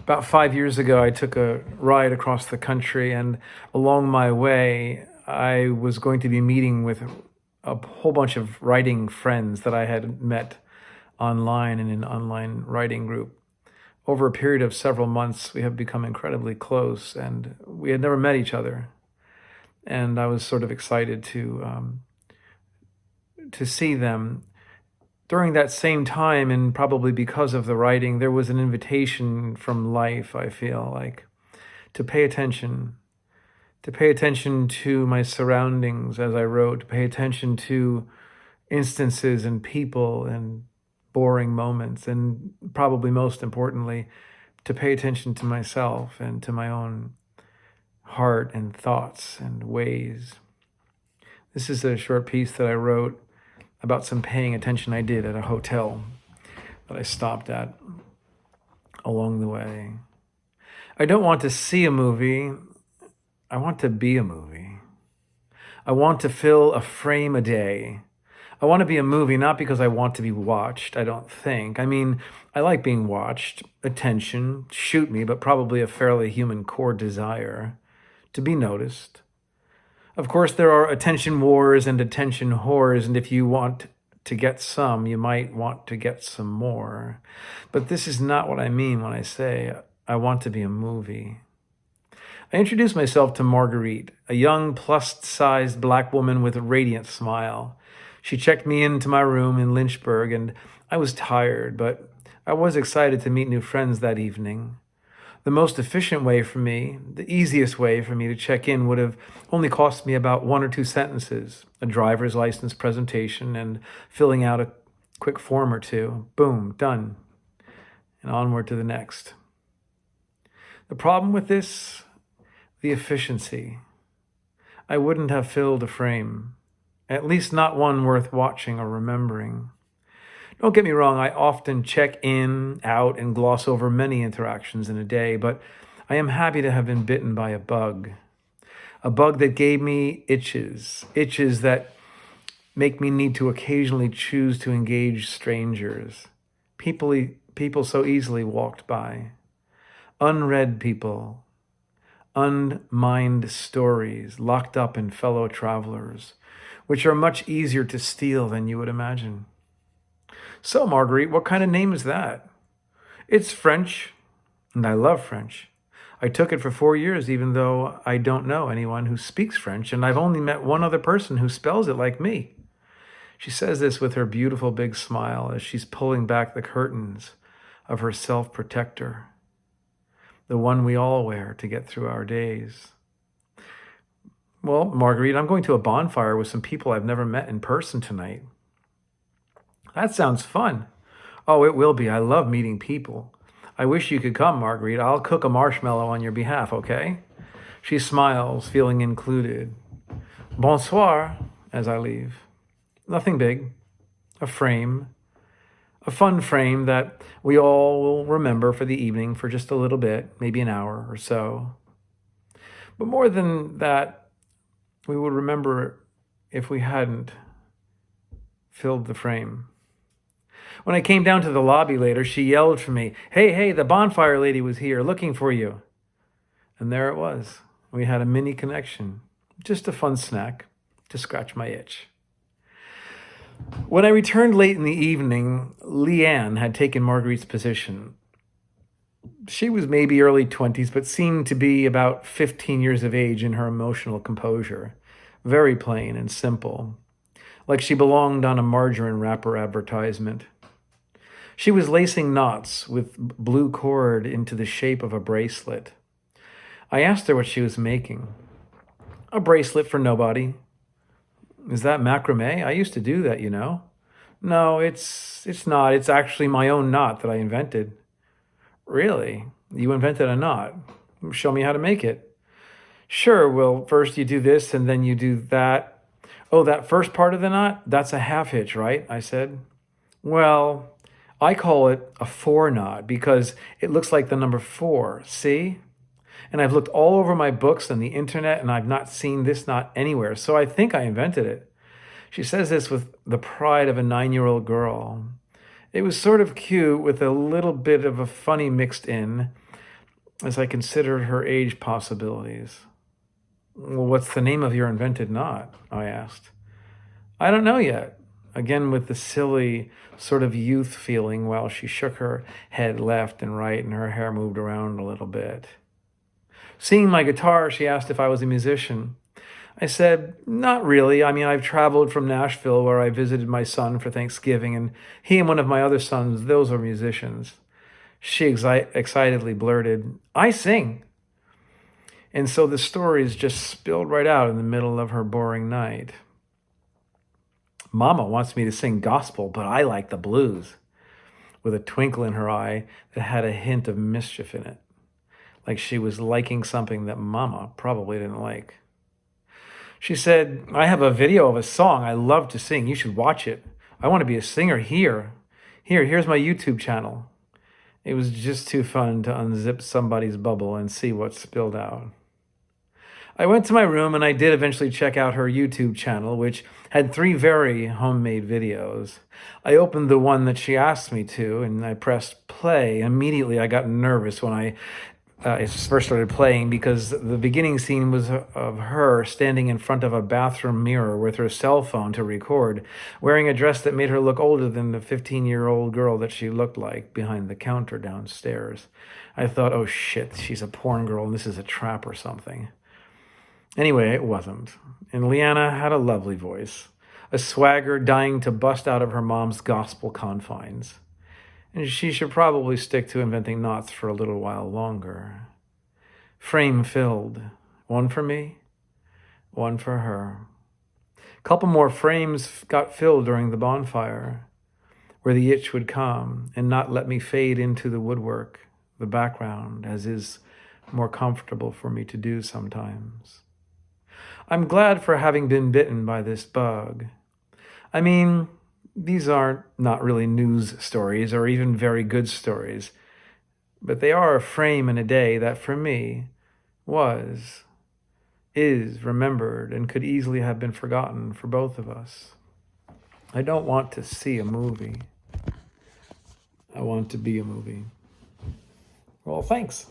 About 5 years ago, I took a ride across the country, and along my way, I was going to be meeting with a whole bunch of writing friends that I had met online in an online writing group. Over a period of several months, we have become incredibly close, and we had never met each other. And I was sort of excited to see them. During that same time, and probably because of the writing, there was an invitation from life, I feel like, to pay attention, to my surroundings as I wrote, to pay attention to instances and people and boring moments, and probably most importantly, to pay attention to myself and to my own heart and thoughts and ways. This is a short piece that I wrote about some paying attention I did at a hotel that I stopped at along the way. I don't want to see a movie. I want to be a movie. I want to fill a frame a day. I want to be a movie, not because I want to be watched, I don't think. I mean, I like being watched, attention, shoot me, but probably a fairly human core desire to be noticed. Of course, there are attention wars and attention whores, and if you want to get some, you might want to get some more. But this is not what I mean when I say I want to be a movie. I introduced myself to Marguerite, a young plus-sized black woman with a radiant smile. She checked me into my room in Lynchburg, and I was tired, but I was excited to meet new friends that evening. The most efficient way for me, the easiest way for me to check in would have only cost me about 1 or 2 sentences, a driver's license presentation and filling out a quick form or two. Boom, done. And onward to the next. The problem with this, the efficiency. I wouldn't have filled a frame, at least not one worth watching or remembering. Don't get me wrong, I often check in, out, and gloss over many interactions in a day, but I am happy to have been bitten by a bug that gave me itches that make me need to occasionally choose to engage strangers, people so easily walked by, unread people, unmined stories locked up in fellow travelers, which are much easier to steal than you would imagine. So, Marguerite, what kind of name is that? It's French, and I love French. I took it for 4 years, even though I don't know anyone who speaks French, and I've only met one other person who spells it like me. She says this with her beautiful big smile as she's pulling back the curtains of her self-protector, the one we all wear to get through our days. Well, Marguerite, I'm going to a bonfire with some people I've never met in person tonight. That sounds fun. Oh, it will be. I love meeting people. I wish you could come, Marguerite. I'll cook a marshmallow on your behalf, okay? She smiles, feeling included. Bonsoir, as I leave. Nothing big. A frame. A fun frame that we all will remember for the evening for just a little bit, maybe an hour or so. But more than that, we would remember if we hadn't filled the frame. When I came down to the lobby later, she yelled for me, Hey, the bonfire lady was here looking for you. And there it was. We had a mini connection. Just a fun snack to scratch my itch. When I returned late in the evening, Leanne had taken Marguerite's position. She was maybe early 20s, but seemed to be about 15 years of age in her emotional composure. Very plain and simple, like she belonged on a margarine wrapper advertisement. She was lacing knots with blue cord into the shape of a bracelet. I asked her what she was making. A bracelet for nobody. Is that macrame? I used to do that, you know. No, it's not. It's actually my own knot that I invented. Really? You invented a knot? Show me how to make it. Sure, well, first you do this and then you do that. Oh, that first part of the knot? That's a half hitch, right? I said. Well, I call it a 4 knot because it looks like the number 4, see? And I've looked all over my books and the internet and I've not seen this knot anywhere, so I think I invented it. She says this with the pride of a 9-year-old girl. It was sort of cute with a little bit of a funny mixed in. as I considered her age possibilities. Well, what's the name of your invented knot? I asked. I don't know yet. Again, with the silly sort of youth feeling while she shook her head left and right and her hair moved around a little bit. Seeing my guitar, she asked if I was a musician. I said, not really. I mean, I've traveled from Nashville where I visited my son for Thanksgiving, and he and one of my other sons, those are musicians. She excitedly blurted, I sing. And so the stories just spilled right out in the middle of her boring night. Mama wants me to sing gospel, but I like the blues, with a twinkle in her eye that had a hint of mischief in it, like she was liking something that Mama probably didn't like. She said, I have a video of a song I love to sing. You should watch it. I want to be a singer here. Here's my YouTube channel. It was just too fun to unzip somebody's bubble and see what spilled out. I went to my room and I did eventually check out her YouTube channel, which had 3 very homemade videos. I opened the one that she asked me to and I pressed play. Immediately I got nervous when I first started playing because the beginning scene was of her standing in front of a bathroom mirror with her cell phone to record, wearing a dress that made her look older than the 15-year-old girl that she looked like behind the counter downstairs. I thought, oh shit, she's a porn girl and this is a trap or something. Anyway, it wasn't. And Leanna had a lovely voice, a swagger dying to bust out of her mom's gospel confines. And she should probably stick to inventing knots for a little while longer. Frame filled. One for me, one for her. A couple more frames got filled during the bonfire, where the itch would come and not let me fade into the woodwork, the background, as is more comfortable for me to do sometimes. I'm glad for having been bitten by this bug. I mean, these aren't not really news stories or even very good stories, but they are a frame in a day that for me is remembered and could easily have been forgotten for both of us. I don't want to see a movie. I want to be a movie. Well, thanks.